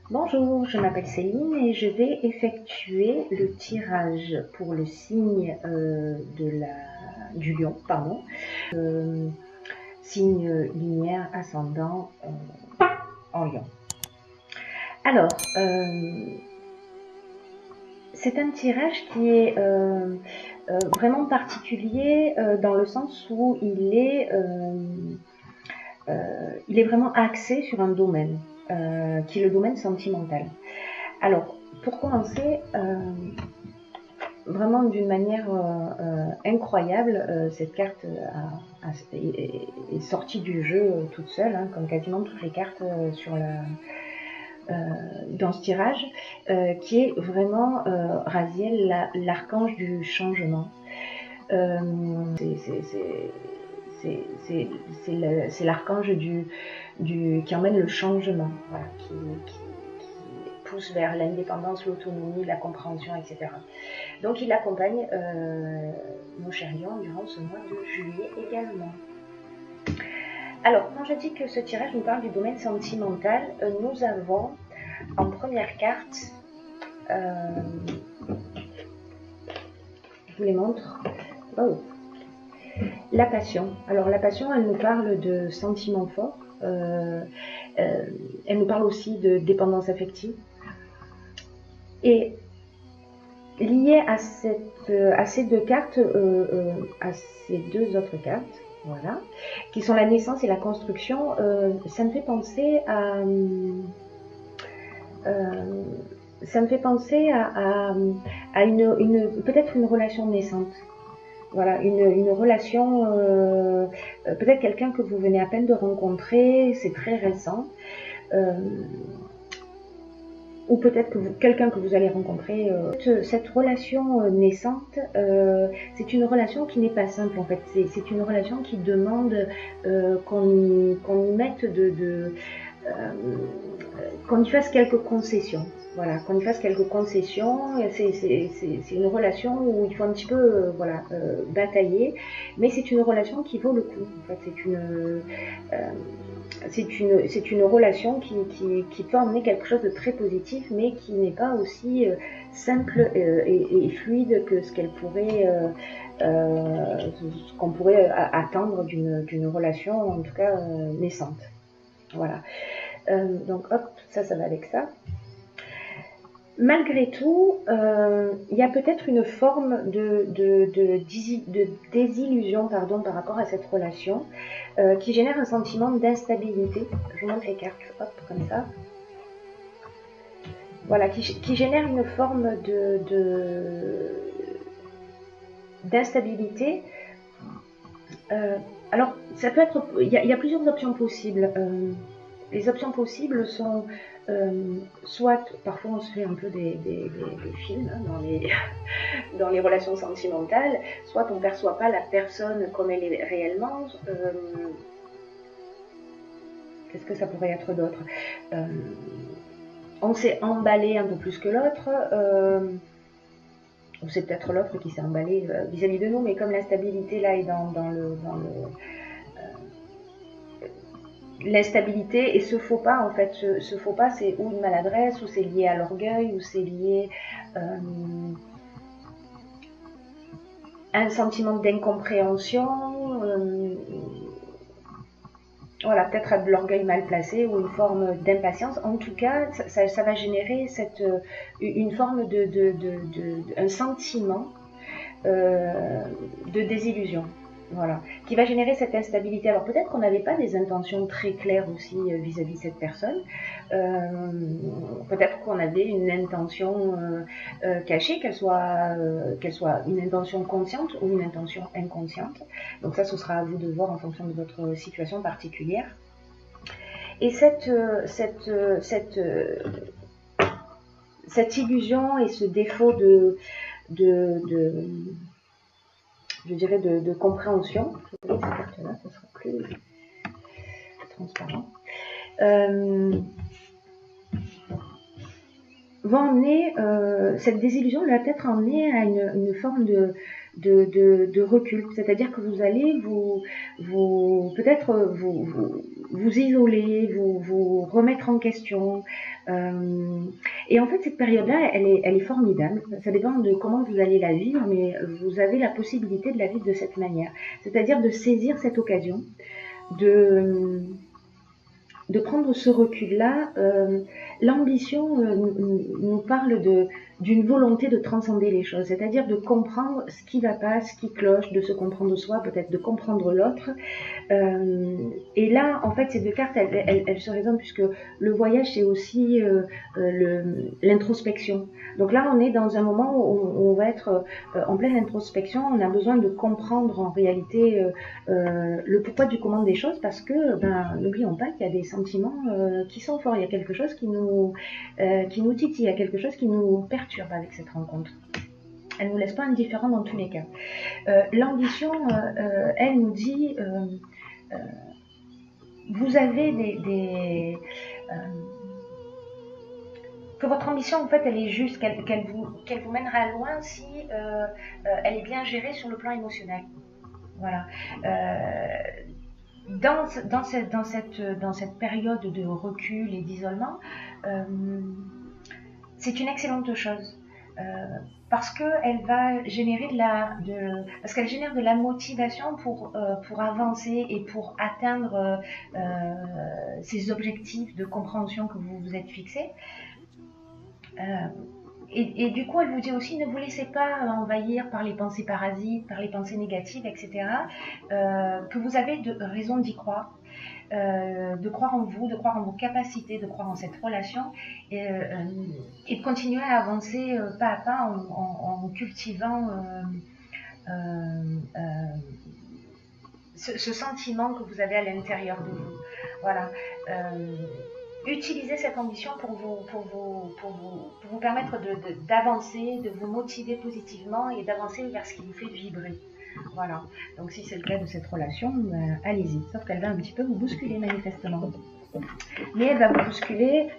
Bonjour, je m'appelle Céline et je vais effectuer le tirage pour le signe du lion, signe lumière ascendant en lion. Alors, c'est un tirage qui est vraiment particulier dans le sens où il est vraiment axé sur un domaine, qui est le domaine sentimental. Alors, pour commencer, vraiment d'une manière incroyable, cette carte est sortie du jeu toute seule, hein, comme quasiment toutes les cartes dans ce tirage, qui est vraiment Raziel, l'archange du changement. C'est l'archange qui emmène le changement, voilà, qui pousse vers l'indépendance, l'autonomie, la compréhension, etc. Donc il accompagne nos chers lions durant ce mois de juillet également. Alors, quand je dis que ce tirage nous parle du domaine sentimental, nous avons en première carte, je vous les montre, la passion. Alors la passion, elle nous parle de sentiments forts, elle nous parle aussi de dépendance affective. Et lié à ces deux cartes, à ces deux autres cartes, voilà, qui sont la naissance et la construction, ça me fait penser à peut-être une relation naissante. Voilà, une relation, peut-être quelqu'un que vous venez à peine de rencontrer, c'est très récent. Ou peut-être quelqu'un que vous allez rencontrer. Cette relation naissante, c'est une relation qui n'est pas simple en fait. C'est une relation qui demande qu'on y mette qu'on y fasse quelques concessions. Voilà, qu'on y fasse quelques concessions. C'est une relation où il faut un petit peu batailler, mais c'est une relation qui vaut le coup. En fait, c'est une relation qui peut emmener quelque chose de très positif, mais qui n'est pas aussi simple et fluide que ce qu'on pourrait attendre d'une relation, en tout cas naissante. Voilà. Donc hop, ça va avec ça. Malgré tout, il y a peut-être une forme de désillusion par rapport à cette relation qui génère un sentiment d'instabilité. Je vous montre les cartes, hop, comme ça. Voilà, qui génère une forme d'instabilité. Alors, ça peut être, il y a plusieurs options possibles. Les options possibles sont soit, parfois on se fait un peu des films hein, dans les relations sentimentales, soit on ne perçoit pas la personne comme elle est réellement. Qu'est-ce que ça pourrait être d'autre? On s'est emballé un peu plus que l'autre, ou c'est peut-être l'autre qui s'est emballé vis-à-vis de nous, mais comme l'instabilité là est dans l'instabilité et ce faux pas, en fait, ce faux pas, c'est ou une maladresse, ou c'est lié à l'orgueil, ou c'est lié à un sentiment d'incompréhension, voilà, peut-être à de l'orgueil mal placé ou une forme d'impatience. En tout cas, ça va générer une forme un sentiment de désillusion. Voilà, qui va générer cette instabilité. Alors peut-être qu'on n'avait pas des intentions très claires aussi vis-à-vis de cette personne. Peut-être qu'on avait une intention cachée, qu'elle soit une intention consciente ou une intention inconsciente. Donc ça, ce sera à vous de voir en fonction de votre situation particulière. Et cette illusion et ce défaut je dirais de compréhension, je vais cette carte-là, ce sera plus transparent, va emmener, cette désillusion va peut-être emmener à une forme de recul, c'est-à-dire que vous allez peut-être vous isoler, vous remettre en question. Et en fait, cette période-là, elle est formidable. Ça dépend de comment vous allez la vivre, mais vous avez la possibilité de la vivre de cette manière. C'est-à-dire de saisir cette occasion, de prendre ce recul-là. L'ambition nous parle d'une volonté de transcender les choses, c'est-à-dire de comprendre ce qui va pas, ce qui cloche, de se comprendre soi, peut-être de comprendre l'autre. Et là, en fait, ces deux cartes, elles se résonnent puisque le voyage, c'est aussi l'introspection. Donc là, on est dans un moment où on va être en pleine introspection. On a besoin de comprendre en réalité le pourquoi du comment des choses, parce que, n'oublions pas qu'il y a des sentiments qui sont forts. Il y a quelque chose qui nous titille, il y a quelque chose qui nous perturbe avec cette rencontre. Elle ne nous laisse pas indifférents dans tous les cas. L'ambition, elle nous dit, vous avez que votre ambition, en fait, elle est juste, qu'elle vous mènera loin si elle est bien gérée sur le plan émotionnel. Voilà. Dans cette période de recul et d'isolement, c'est une excellente chose. Parce qu'elle va générer parce qu'elle génère de la motivation pour avancer et pour atteindre ces objectifs de compréhension que vous vous êtes fixés. Et du coup, elle vous dit aussi, ne vous laissez pas envahir par les pensées parasites, par les pensées négatives, etc. Que vous avez raison d'y croire. De croire en vous, de croire en vos capacités, de croire en cette relation et de continuer à avancer pas à pas en cultivant ce sentiment que vous avez à l'intérieur de vous. Voilà. Utilisez cette ambition pour vous permettre d'avancer, de vous motiver positivement et d'avancer vers ce qui vous fait vibrer. Voilà, donc si c'est le cas de cette relation, allez-y. Sauf qu'elle va un petit peu vous bousculer manifestement. Mais elle va vous bousculer,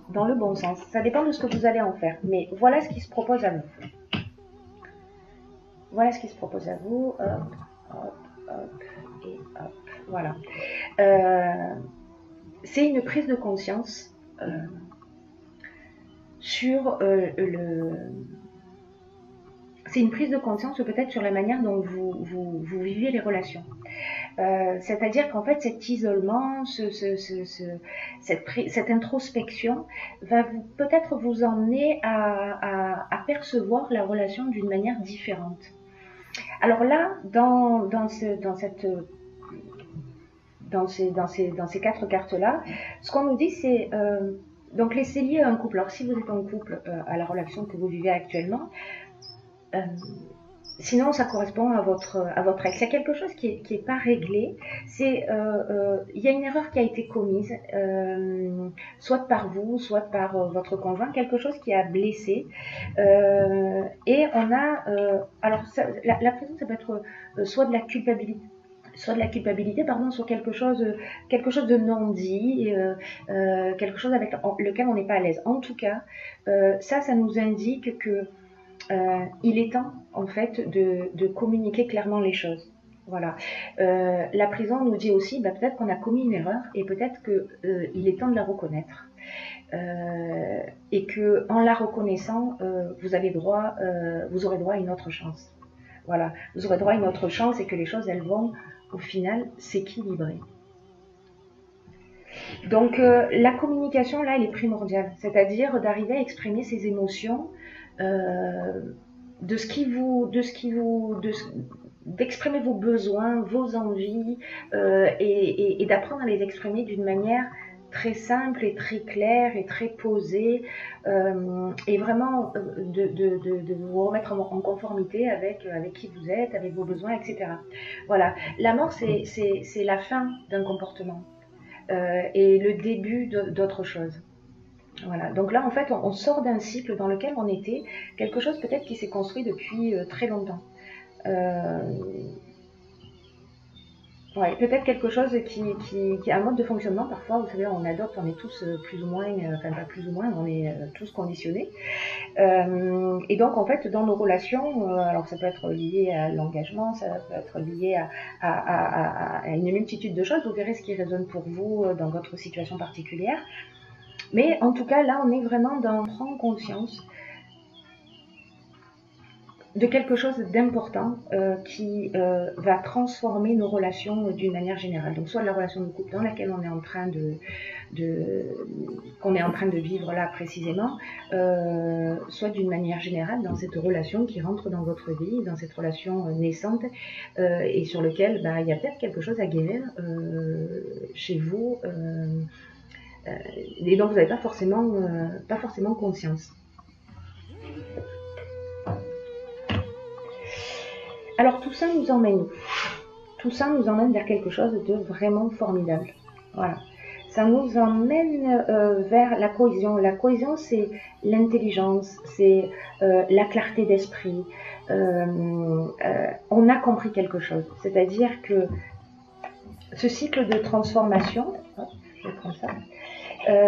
dans le bon sens. Ça dépend de ce que vous allez en faire. Mais voilà ce qui se propose à vous. Voilà ce qui se propose à vous. Hop, hop, hop et hop. Voilà. C'est une prise de conscience. C'est une prise de conscience peut-être sur la manière dont vous vivez les relations. C'est-à-dire qu'en fait cet isolement, cette introspection va peut-être vous emmener à percevoir la relation d'une manière différente. Alors là, dans ces quatre cartes-là, ce qu'on nous dit, c'est donc laissez lier un couple. Alors si vous êtes en couple à la relation que vous vivez actuellement, sinon ça correspond à votre ex. Il y a quelque chose qui est pas réglé. Il y a une erreur qui a été commise, soit par vous, soit par votre conjoint, quelque chose qui a blessé. Et on a alors la prison, ça peut être soit de la culpabilité sur quelque chose de non dit, quelque chose avec lequel on n'est pas à l'aise. En tout cas, ça nous indique que il est temps en fait de communiquer clairement les choses. Voilà. La prison nous dit aussi, peut-être qu'on a commis une erreur et peut-être qu'il est temps de la reconnaître. Et que en la reconnaissant, vous aurez droit à une autre chance. Voilà, vous aurez droit à une autre chance et que les choses elles vont au final s'équilibrer. Donc la communication là elle est primordiale, c'est-à-dire d'arriver à exprimer ses émotions, d'exprimer vos besoins, vos envies et d'apprendre à les exprimer d'une manière très simple et très claire et très posée, et vraiment de vous remettre en conformité avec qui vous êtes, avec vos besoins, etc. Voilà, la mort c'est la fin d'un comportement et le début d'autre chose. Voilà, donc là en fait on sort d'un cycle dans lequel on était, quelque chose peut-être qui s'est construit depuis très longtemps. Ouais, peut-être quelque chose qui a un mode de fonctionnement. Parfois, vous savez, on adopte, on est tous plus ou moins, enfin pas plus ou moins, on est tous conditionnés. Et donc, en fait, dans nos relations, alors ça peut être lié à l'engagement, ça peut être lié à une multitude de choses. Vous verrez ce qui résonne pour vous dans votre situation particulière. Mais en tout cas, là, on est vraiment dans prendre conscience de quelque chose d'important qui va transformer nos relations d'une manière générale. Donc soit la relation de couple dans laquelle on est en train qu'on est en train de vivre là précisément, soit d'une manière générale dans cette relation qui rentre dans votre vie, dans cette relation naissante et sur lequel il y a peut-être quelque chose à guérir chez vous et dont vous n'avez pas forcément conscience. Alors tout ça nous emmène où? Tout ça nous emmène vers quelque chose de vraiment formidable. Voilà. Ça nous emmène vers la cohésion. La cohésion, c'est l'intelligence, c'est la clarté d'esprit. On a compris quelque chose. C'est-à-dire que ce cycle de transformation, je vais prendre ça,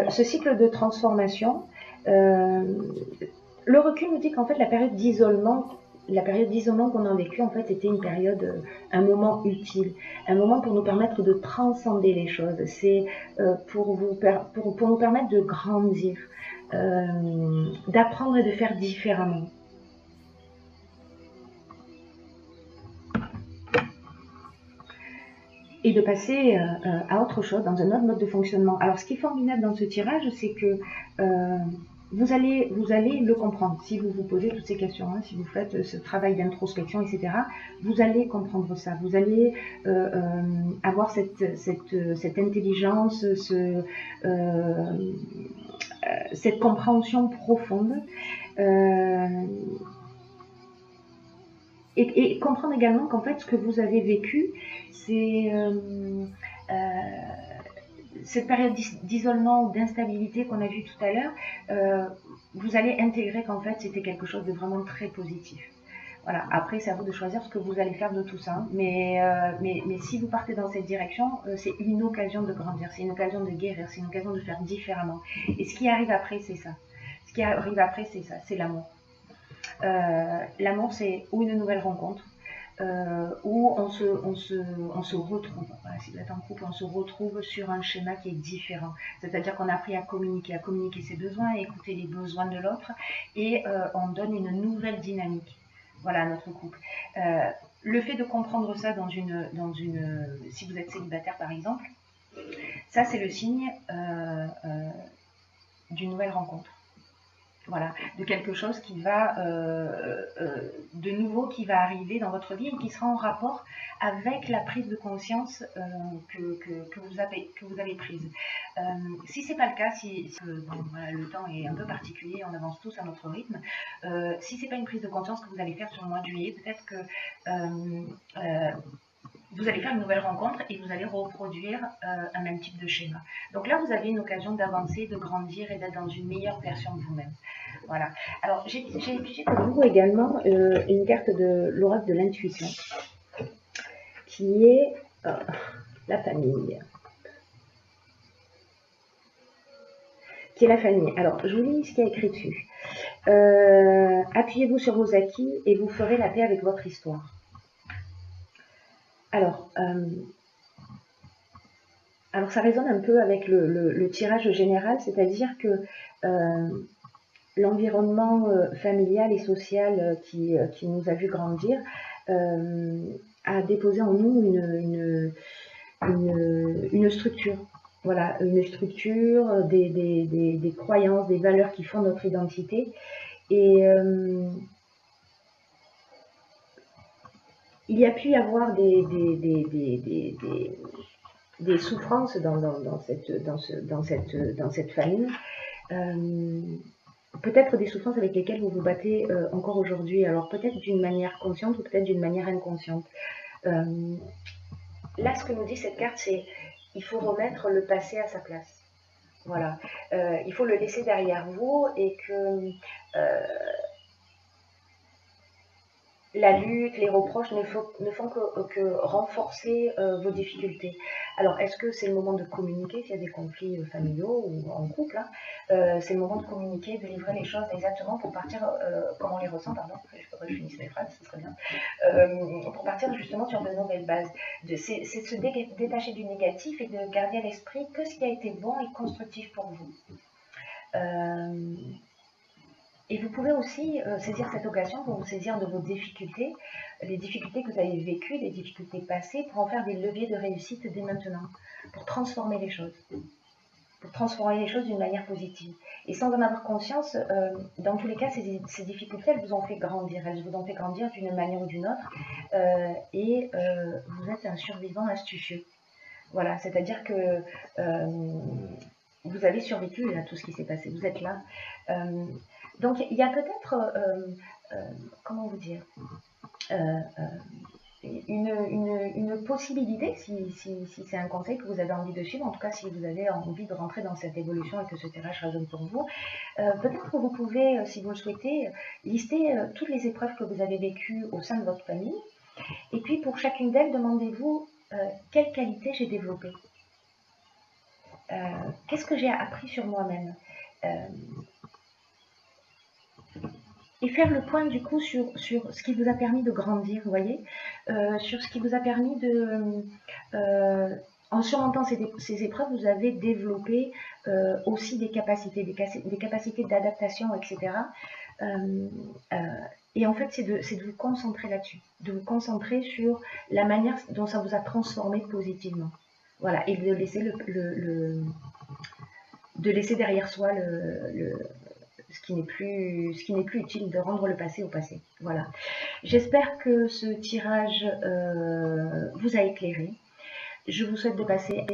ce cycle de transformation, le recul nous dit qu'en fait la période d'isolement qu'on a vécu, en fait, était une période, un moment utile, un moment pour nous permettre de transcender les choses. C'est pour nous permettre de grandir, d'apprendre et de faire différemment. Et de passer à autre chose, dans un autre mode de fonctionnement. Alors, ce qui est formidable dans ce tirage, c'est que vous allez le comprendre. Si vous vous posez toutes ces questions, si vous faites ce travail d'introspection, etc., vous allez comprendre ça. Vous allez avoir cette intelligence, cette compréhension profonde. Et comprendre également qu'en fait, ce que vous avez vécu, c'est cette période d'isolement ou d'instabilité qu'on a vue tout à l'heure, vous allez intégrer qu'en fait, c'était quelque chose de vraiment très positif. Voilà. Après, c'est à vous de choisir ce que vous allez faire de tout ça. Mais si vous partez dans cette direction, c'est une occasion de grandir, c'est une occasion de guérir, c'est une occasion de faire différemment. Et ce qui arrive après, c'est ça. Ce qui arrive après, c'est ça, c'est l'amour. L'amour, c'est ou une nouvelle rencontre, où on se retrouve. Voilà, si vous êtes en couple, on se retrouve sur un schéma qui est différent. C'est-à-dire qu'on a appris à communiquer ses besoins, à écouter les besoins de l'autre, et on donne une nouvelle dynamique. Voilà, à notre couple. Le fait de comprendre ça si vous êtes célibataire par exemple, ça c'est le signe d'une nouvelle rencontre. Voilà, de quelque chose qui va de nouveau qui va arriver dans votre vie et qui sera en rapport avec la prise de conscience que vous avez prise. Si c'est pas le cas, voilà, le temps est un peu particulier, on avance tous à notre rythme. Si c'est pas une prise de conscience que vous allez faire sur le mois de juillet, peut-être que vous allez faire une nouvelle rencontre et vous allez reproduire un même type de schéma. Donc là, vous avez une occasion d'avancer, de grandir et d'être dans une meilleure version de vous-même. Voilà. Alors, j'ai pigé pour vous également une carte de l'oracle de l'intuition, qui est la famille. Qui est la famille. Alors, je vous lis ce qui est écrit dessus. Appuyez-vous sur vos acquis et vous ferez la paix avec votre histoire. Alors ça résonne un peu avec le tirage général, c'est-à-dire que l'environnement familial et social qui nous a vu grandir a déposé en nous une structure. Voilà, une structure, des croyances, des valeurs qui font notre identité. Et il y a pu y avoir des souffrances dans cette famille. Peut-être des souffrances avec lesquelles vous vous battez encore aujourd'hui, alors peut-être d'une manière consciente ou peut-être d'une manière inconsciente. Là, ce que nous dit cette carte, c'est il faut remettre le passé à sa place. Voilà, il faut le laisser derrière vous et que la lutte, les reproches ne font que renforcer vos difficultés. Alors, est-ce que c'est le moment de communiquer s'il y a des conflits familiaux ou en couple, hein, c'est le moment de communiquer, de livrer les choses exactement pour partir, comme on les ressent, pardon, il faudrait que je finisse mes phrases, ce serait bien, pour partir justement sur de nouvelles bases. C'est de se détacher du négatif et de garder à l'esprit que ce qui a été bon et constructif pour vous. Et vous pouvez aussi saisir cette occasion pour vous saisir de vos difficultés, les difficultés que vous avez vécues, les difficultés passées, pour en faire des leviers de réussite dès maintenant, pour transformer les choses. Pour transformer les choses d'une manière positive. Et sans en avoir conscience, dans tous les cas, ces difficultés, elles vous ont fait grandir. Elles vous ont fait grandir d'une manière ou d'une autre. Et vous êtes un survivant astucieux. Voilà, c'est-à-dire que vous avez survécu à tout ce qui s'est passé. Vous êtes là. Donc, il y a peut-être, comment vous dire, une possibilité, si c'est un conseil que vous avez envie de suivre, en tout cas si vous avez envie de rentrer dans cette évolution et que ce tirage résonne pour vous, peut-être que vous pouvez, si vous le souhaitez, lister toutes les épreuves que vous avez vécues au sein de votre famille, et puis pour chacune d'elles, demandez-vous quelle qualité j'ai développée, qu'est-ce que j'ai appris sur moi-même, et faire le point du coup sur ce qui vous a permis de grandir, vous voyez, sur ce qui vous a permis de, en surmontant ces épreuves, vous avez développé aussi des capacités d'adaptation, etc. Et en fait, c'est de vous concentrer là-dessus, de vous concentrer sur la manière dont ça vous a transformé positivement. Voilà, et de laisser de laisser derrière soi ce qui n'est plus utile, de rendre le passé au passé. Voilà. J'espère que ce tirage vous a éclairé. Je vous souhaite de passer